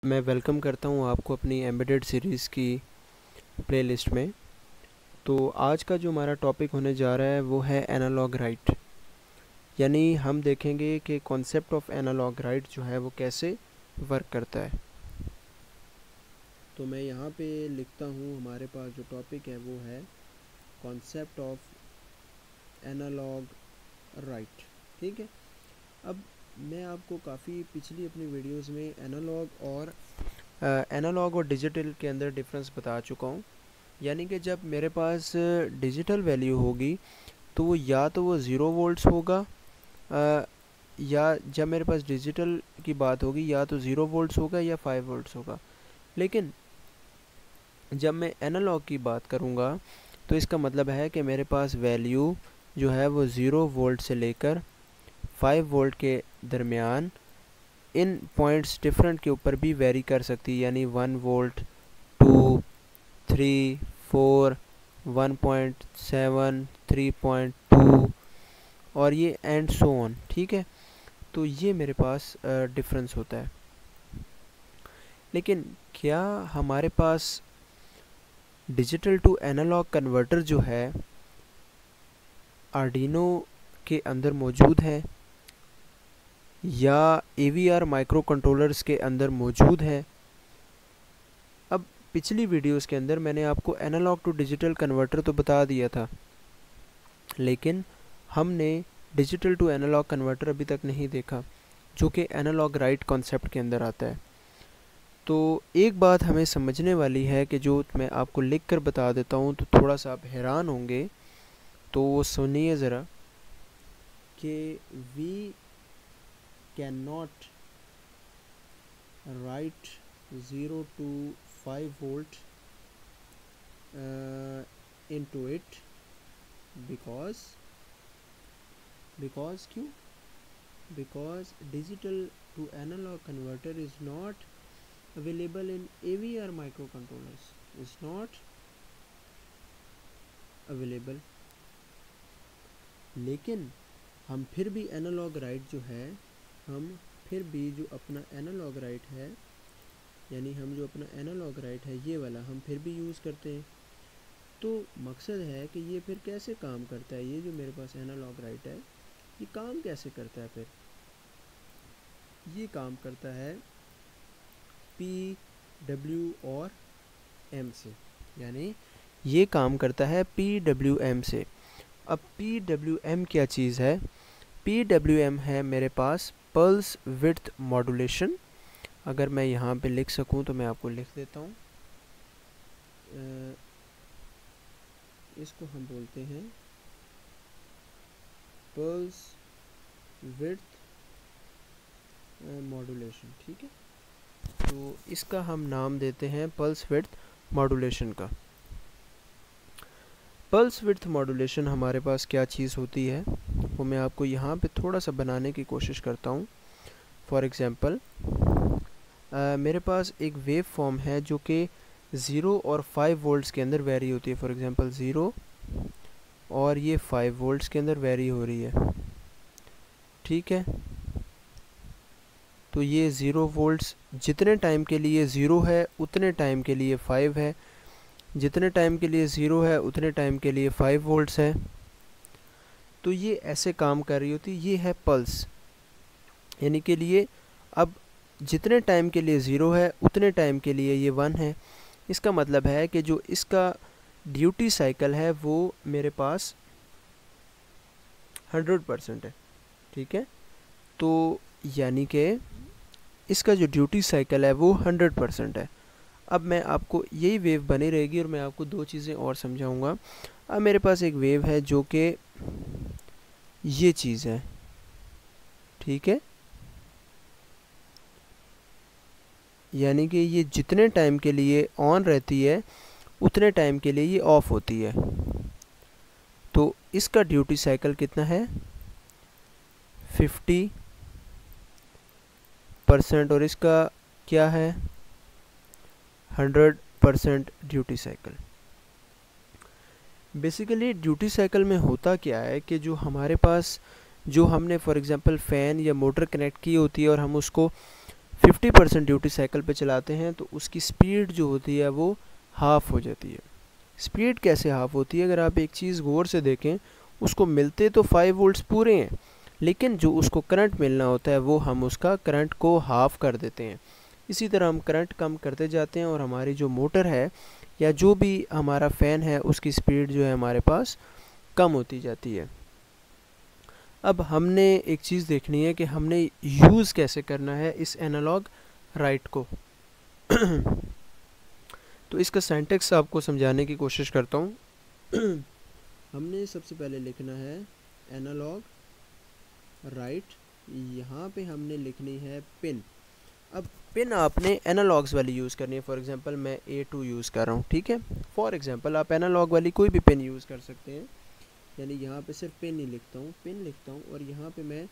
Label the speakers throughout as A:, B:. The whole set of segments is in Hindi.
A: मैं वेलकम करता हूँ आपको अपनी एम्बेडेड सीरीज़ की प्लेलिस्ट में। तो आज का जो हमारा टॉपिक होने जा रहा है वो है एनालॉग राइट, यानी हम देखेंगे कि कॉन्सेप्ट ऑफ एनालॉग राइट जो है वो कैसे वर्क करता है। तो मैं यहाँ पे लिखता हूँ, हमारे पास जो टॉपिक है वो है कॉन्सेप्ट ऑफ एनालॉग राइट। ठीक है, अब मैं आपको काफ़ी पिछली अपनी वीडियोस में एनालॉग और डिजिटल के अंदर डिफरेंस बता चुका हूँ। यानी कि जब मेरे पास डिजिटल वैल्यू होगी तो वो या तो वो 0 वोल्ट्स होगा, या जब मेरे पास डिजिटल की बात होगी या तो 0 वोल्ट्स होगा या 5 वोल्ट्स होगा। लेकिन जब मैं एनालॉग की बात करूँगा तो इसका मतलब है कि मेरे पास वैल्यू जो है वो 0 वोल्ट से लेकर 5 वोल्ट के दरमियान इन पॉइंट्स डिफरेंट के ऊपर भी वेरी कर सकती है, यानी 1 वोल्ट, 2, 3, 4, 1.7, 3.2 और ये एंड सो ऑन। ठीक है, तो ये मेरे पास डिफरेंस होता है। लेकिन क्या हमारे पास डिजिटल टू एनालॉग कन्वर्टर जो है आर्डिनो के अंदर मौजूद है या AVR माइक्रो कंट्रोलर्स के अंदर मौजूद है? अब पिछली वीडियोस के अंदर मैंने आपको एनालॉग टू डिजिटल कन्वर्टर तो बता दिया था, लेकिन हमने डिजिटल टू एनालॉग कन्वर्टर अभी तक नहीं देखा, जो कि एनालॉग राइट कॉन्सेप्ट के अंदर आता है। तो एक बात हमें समझने वाली है कि जो मैं आपको लिख कर बता देता हूँ तो थोड़ा सा आप हैरान होंगे, तो वो सुनिए ज़रा कि we can not write 0 to 5 volt into it because क्यों? Because digital to analog converter is not available in AVR microcontrollers, is not available। लेकिन हम फिर भी एनालॉग राइट जो है, हम फिर भी जो अपना एनालॉग राइट है, यानी हम जो अपना एनालॉग राइट है ये वाला हम फिर भी यूज़ करते हैं। तो मकसद है कि ये फिर कैसे काम करता है, ये जो मेरे पास एनालॉग राइट है ये काम कैसे करता है? फिर ये काम करता है PWM और M से, यानी ये काम करता है PWM से। अब PWM क्या चीज़ है? PWM है मेरे पास पल्स विड्थ मॉड्यूलेशन। अगर मैं यहाँ पे लिख सकूँ तो मैं आपको लिख देता हूँ। इसको हम बोलते हैं पल्स विड्थ मॉड्यूलेशन। ठीक है, तो इसका हम नाम देते हैं पल्स विड्थ मॉड्यूलेशन का। पल्स विड्थ मॉड्यूलेशन हमारे पास क्या चीज़ होती है वो मैं आपको यहाँ पे थोड़ा सा बनाने की कोशिश करता हूँ। फॉर एग्ज़ाम्पल मेरे पास एक वेव फॉर्म है जो कि 0 और 5 वोल्ट्स के अंदर वेरी होती है। फॉर एग्ज़ाम्पल 0 और ये 5 वोल्ट्स के अंदर वेरी हो रही है। ठीक है, तो ये 0 वोल्ट्स जितने टाइम के लिए 0 है उतने टाइम के लिए 5 है, जितने टाइम के लिए 0 है उतने टाइम के लिए 5 वोल्ट्स है। तो ये ऐसे काम कर रही होती, ये है पल्स, यानी के लिए अब जितने टाइम के लिए 0 है उतने टाइम के लिए ये 1 है। इसका मतलब है कि जो इसका ड्यूटी साइकिल है वो मेरे पास 100% है। ठीक है, तो यानी कि इसका जो ड्यूटी साइकिल है वो 100% है। अब मैं आपको यही वेव बनी रहेगी और मैं आपको दो चीज़ें और समझाऊंगा। अब मेरे पास एक वेव है जो कि ये चीज़ है। ठीक है, यानी कि ये जितने टाइम के लिए ऑन रहती है उतने टाइम के लिए ये ऑफ होती है। तो इसका ड्यूटी साइकिल कितना है? 50% और इसका क्या है? 100% duty cycle. Basically duty cycle में होता क्या है कि जो हमारे पास जो हमने फॉर एग्ज़ाम्पल फ़ैन या मोटर कनेक्ट की होती है और हम उसको 50% ड्यूटी साइकिल पे चलाते हैं तो उसकी स्पीड जो होती है वो हाफ़ हो जाती है। स्पीड कैसे हाफ़ होती है? अगर आप एक चीज़ गौर से देखें, उसको मिलते तो 5 वोल्ट्स पूरे हैं, लेकिन जो उसको करंट मिलना होता है वो हम उसका करंट को हाफ़ कर देते हैं। इसी तरह हम करंट कम करते जाते हैं और हमारी जो मोटर है या जो भी हमारा फ़ैन है उसकी स्पीड जो है हमारे पास कम होती जाती है। अब हमने एक चीज़ देखनी है कि हमने यूज़ कैसे करना है इस एनालॉग राइट को। तो इसका सिंटैक्स आपको समझाने की कोशिश करता हूँ। हमने सबसे पहले लिखना है एनालॉग राइट, यहाँ पे हमने लिखनी है पिन। अब पिन आपने एनालॉग्स वाली यूज़ करनी है। फॉर एग्जांपल मैं A2 यूज़ कर रहा हूँ, ठीक है। फॉर एग्जांपल आप एनालॉग वाली कोई भी पिन यूज़ कर सकते हैं, यानी यहाँ पे सिर्फ पिन ही लिखता हूँ, पिन लिखता हूँ और यहाँ पे मैं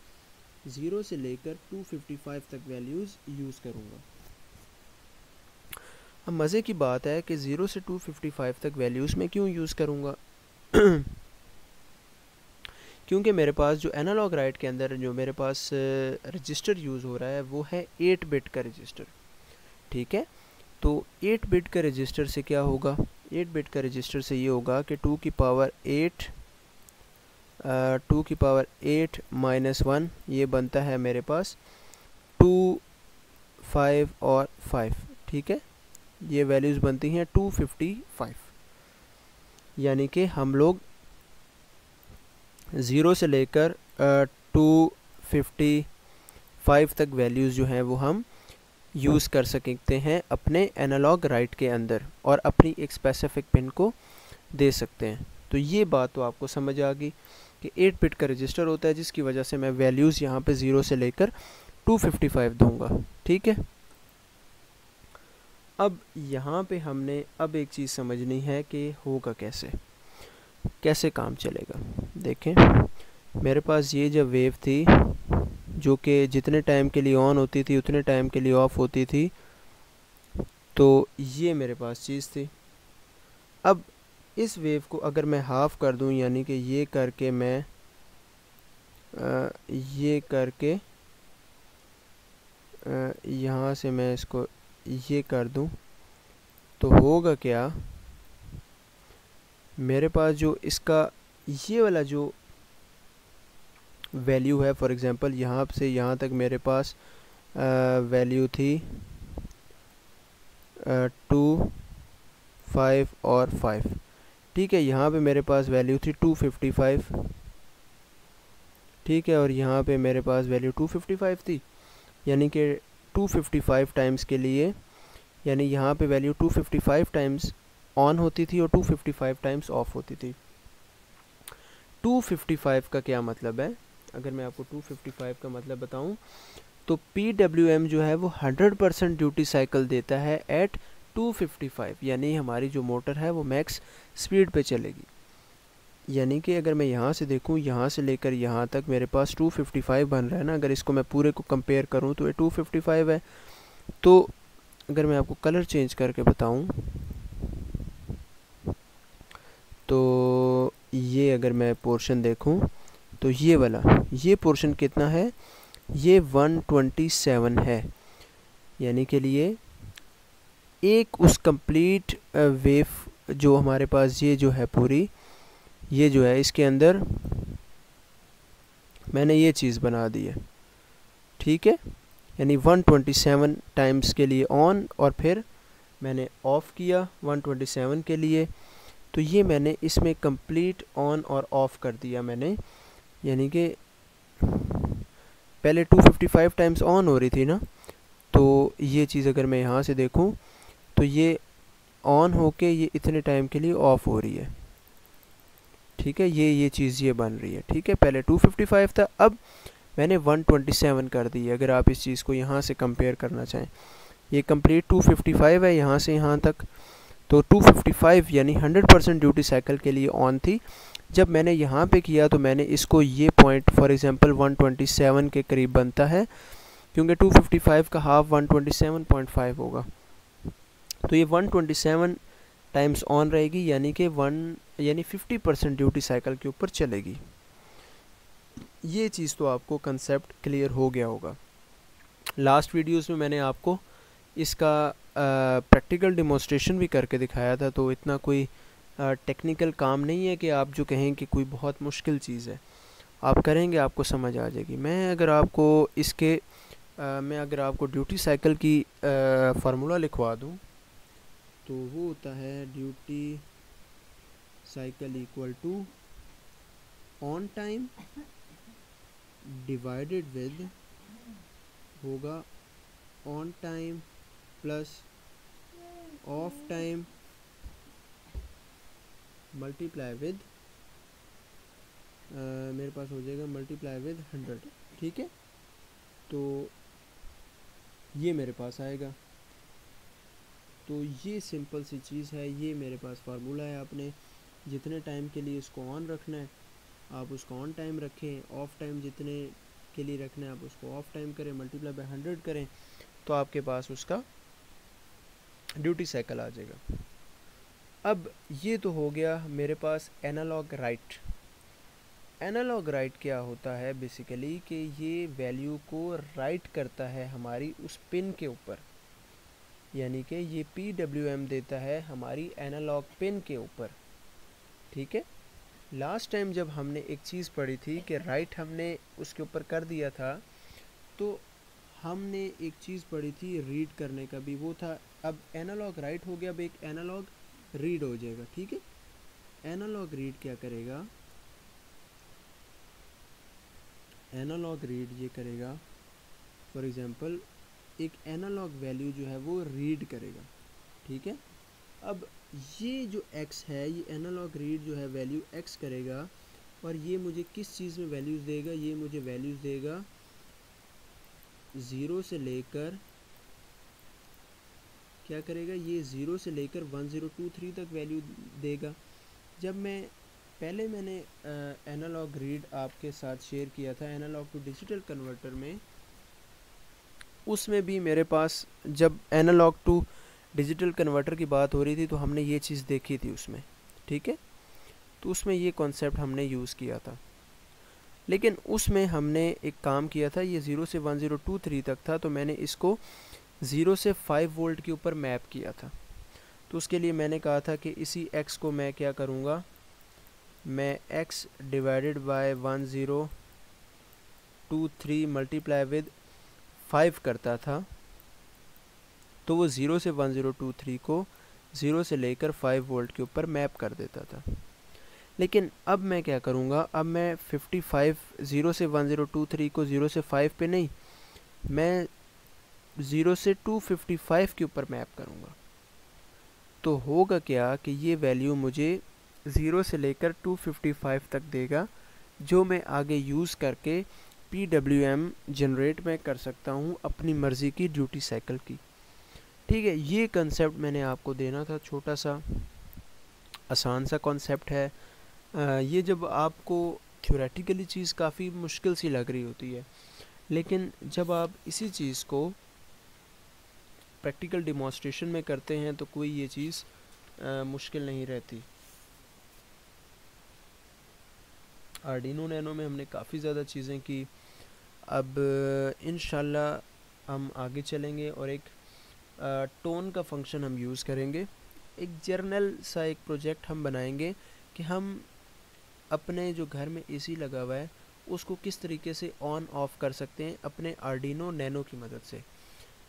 A: 0 से लेकर 255 तक वैल्यूज़ यूज़ करूँगा। अब मज़े की बात है कि 0 से 255 तक वैल्यूज़ मैं क्यों यूज़ करूँगा? क्योंकि मेरे पास जो एनालॉग राइट के अंदर जो मेरे पास रजिस्टर यूज़ हो रहा है वो है 8 बिट का रजिस्टर, ठीक है। तो 8 बिट का रजिस्टर से क्या होगा? 8 बिट का रजिस्टर से ये होगा कि 2 की पावर 8 माइनस 1 ये बनता है मेरे पास 2, 5 और 5, ठीक है। ये वैल्यूज़ बनती हैं 255, यानी कि हम लोग 0 से लेकर 255 तक वैल्यूज़ जो हैं वो हम यूज़ कर सकते हैं अपने एनालॉग राइट के अंदर और अपनी एक स्पेसिफिक पिन को दे सकते हैं। तो ये बात तो आपको समझ आ गई कि 8 बिट का रजिस्टर होता है जिसकी वजह से मैं वैल्यूज़ यहाँ पे 0 से लेकर 255 दूंगा, ठीक है। अब यहाँ पे हमने अब एक चीज़ समझनी है कि होगा कैसे काम चलेगा। देखें, मेरे पास ये जब वेव थी जो कि जितने टाइम के लिए ऑन होती थी उतने टाइम के लिए ऑफ होती थी, तो ये मेरे पास चीज़ थी। अब इस वेव को अगर मैं हाफ़ कर दूं, यानी कि ये करके मैं ये करके यहाँ से मैं इसको ये कर दूं, तो होगा क्या? मेरे पास जो इसका ये वाला जो वैल्यू है, फॉर एग्जांपल यहाँ से यहाँ तक मेरे पास वैल्यू थी 2, 5 और 5, ठीक है। यहाँ पे मेरे पास वैल्यू थी 255, ठीक है, और यहाँ पे मेरे पास वैल्यू 255 थी, यानी कि 255 टाइम्स के लिए, यानी यहाँ पे वैल्यू 255 टाइम्स ऑन होती थी और 255 टाइम्स ऑफ होती थी। 255 का क्या मतलब है? अगर मैं आपको 255 का मतलब बताऊं तो PWM जो है वो 100% ड्यूटी साइकिल देता है एट 255, यानी हमारी जो मोटर है वो मैक्स स्पीड पे चलेगी। यानी कि अगर मैं यहाँ से देखूँ, यहाँ से लेकर यहाँ तक मेरे पास 255 बन रहा है ना। अगर इसको मैं पूरे को कंपेयर करूँ तो ये 255 है। तो अगर मैं आपको कलर चेंज करके बताऊँ तो ये अगर मैं पोर्शन देखूँ तो ये वाला ये पोर्शन कितना है? ये 127 है, यानी के लिए एक उस कंप्लीट वेव जो हमारे पास ये जो है पूरी ये जो है इसके अंदर मैंने ये चीज़ बना दी है, ठीक है। यानी 127 टाइम्स के लिए ऑन और फिर मैंने ऑफ़ किया 127 के लिए, तो ये मैंने इसमें कंप्लीट ऑन और ऑफ़ कर दिया मैंने। यानी कि पहले 255 टाइम्स ऑन हो रही थी ना, तो ये चीज़ अगर मैं यहाँ से देखूँ तो ये ऑन होके ये इतने टाइम के लिए ऑफ़ हो रही है, ठीक है। ये चीज़ ये बन रही है, ठीक है। पहले 255 था, अब मैंने 127 कर दी है। अगर आप इस चीज़ को यहाँ से कंपेयर करना चाहें, ये कंप्लीट 255 है यहाँ से यहाँ तक, तो 255 यानी 100% ड्यूटी साइकिल के लिए ऑन थी। जब मैंने यहाँ पे किया तो मैंने इसको ये पॉइंट फॉर एग्जांपल 127 के करीब बनता है, क्योंकि 255 का हाफ 127.5 होगा, तो ये 127 टाइम्स ऑन रहेगी, यानी कि 50% ड्यूटी साइकिल के ऊपर चलेगी। ये चीज़ तो आपको कंसेप्ट क्लियर हो गया होगा। लास्ट वीडियोस में मैंने आपको इसका प्रैक्टिकल डेमोस्ट्रेशन भी करके दिखाया था, तो इतना कोई टेक्निकल काम नहीं है कि आप जो कहें कि कोई बहुत मुश्किल चीज़ है, आप करेंगे आपको समझ आ जाएगी। मैं अगर आपको ड्यूटी साइकिल की फार्मूला लिखवा दूं, तो वो होता है duty cycle equal to on time divided with होगा on time plus off time multiply with मेरे पास हो जाएगा मल्टीप्लाई विद 100। ठीक है, तो ये मेरे पास आएगा। तो ये सिंपल सी चीज़ है, ये मेरे पास फार्मूला है। आपने जितने टाइम के लिए इसको ऑन रखना है आप उसको ऑन टाइम रखें, ऑफ टाइम जितने के लिए रखना है आप उसको ऑफ टाइम करें, मल्टीप्लाई बाय 100 करें, तो आपके पास उसका ड्यूटी साइकिल आ जाएगा। अब ये तो हो गया मेरे पास एनालॉग राइट। एनालॉग राइट क्या होता है बेसिकली कि ये वैल्यू को राइट करता है हमारी उस पिन के ऊपर, यानी कि ये PWM देता है हमारी एनालॉग पिन के ऊपर। ठीक है, लास्ट टाइम जब हमने एक चीज़ पढ़ी थी कि राइट हमने उसके ऊपर कर दिया था, तो हमने एक चीज़ पढ़ी थी रीड करने का भी, वो था। अब एनालॉग राइट हो गया, अब एक एनालॉग रीड हो जाएगा। ठीक है, एनालॉग रीड क्या करेगा, एनालॉग रीड ये करेगा फॉर एग्जांपल एक एनालॉग वैल्यू जो है वो रीड करेगा। ठीक है, अब ये जो x है, ये एनालॉग रीड जो है वैल्यू x करेगा, और ये मुझे किस चीज़ में वैल्यूज़ देगा, ये मुझे वैल्यूज़ देगा 0 से लेकर, क्या करेगा, ये 0 से लेकर 1023 तक वैल्यू देगा। जब मैंने एनालॉग रीड आपके साथ शेयर किया था एनालॉग टू डिजिटल कन्वर्टर में, उसमें भी मेरे पास जब एनालॉग टू डिजिटल कन्वर्टर की बात हो रही थी तो हमने ये चीज़ देखी थी उसमें। ठीक है, तो उसमें ये कॉन्सेप्ट हमने यूज़ किया था, लेकिन उसमें हमने एक काम किया था, ये 0 से 1023 तक था, तो मैंने इसको 0 से 5 वोल्ट के ऊपर मैप किया था। तो उसके लिए मैंने कहा था कि इसी x को मैं क्या करूँगा, मैं x divided by 1023 multiply with 5 करता था, तो वो 0 से 1023 को 0 से लेकर 5 वोल्ट के ऊपर मैप कर देता था। लेकिन अब मैं क्या करूँगा, अब मैं 55 0 से 1023 को 0 से 5 पे नहीं, मैं 0 से 255 के ऊपर मैप करूँगा। तो होगा क्या कि ये वैल्यू मुझे 0 से लेकर 255 तक देगा, जो मैं आगे यूज़ करके PWM जनरेट में कर सकता हूँ अपनी मर्ज़ी की ड्यूटी साइकिल की। ठीक है, ये कंसेप्ट मैंने आपको देना था, छोटा सा आसान सा कॉन्सेप्ट है। ये जब आपको थ्योरेटिकली चीज़ काफ़ी मुश्किल सी लग रही होती है, लेकिन जब आप इसी चीज़ को प्रैक्टिकल डेमोस्ट्रेशन में करते हैं तो कोई ये चीज़ मुश्किल नहीं रहती। आर्डिनो नैनो में हमने काफ़ी ज़्यादा चीज़ें की। अब इंशाल्लाह हम आगे चलेंगे और एक टोन का फंक्शन हम यूज़ करेंगे। एक जर्नल सा एक प्रोजेक्ट हम बनाएंगे कि हम अपने जो घर में एसी लगा हुआ है उसको किस तरीके से ऑन ऑफ़ कर सकते हैं अपने आर्डिनो नैनो की मदद से।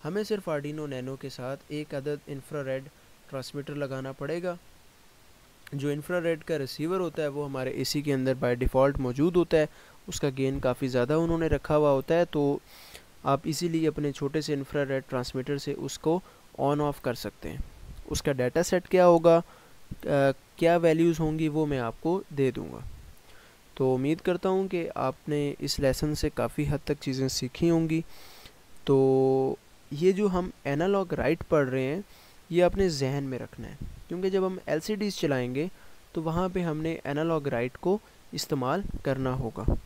A: हमें सिर्फ आर्डिनो नैनो के साथ एक अदद इंफ्रारेड ट्रांसमीटर लगाना पड़ेगा। जो इंफ्रारेड का रिसीवर होता है वो हमारे एसी के अंदर बाय डिफ़ॉल्ट मौजूद होता है, उसका गेन काफ़ी ज़्यादा उन्होंने रखा हुआ होता है, तो आप इजीली अपने छोटे से इंफ्रारेड ट्रांसमीटर से उसको ऑन ऑफ़ कर सकते हैं। उसका डाटा सेट क्या होगा, क्या वैल्यूज़ होंगी, वो मैं आपको दे दूँगा। तो उम्मीद करता हूँ कि आपने इस लेसन से काफ़ी हद तक चीज़ें सीखी होंगी। तो ये जो हम एनालॉग राइट पढ़ रहे हैं ये अपने जहन में रखना है, क्योंकि जब हम LCDs चलाएंगे तो वहाँ पे हमने एनालॉग राइट को इस्तेमाल करना होगा।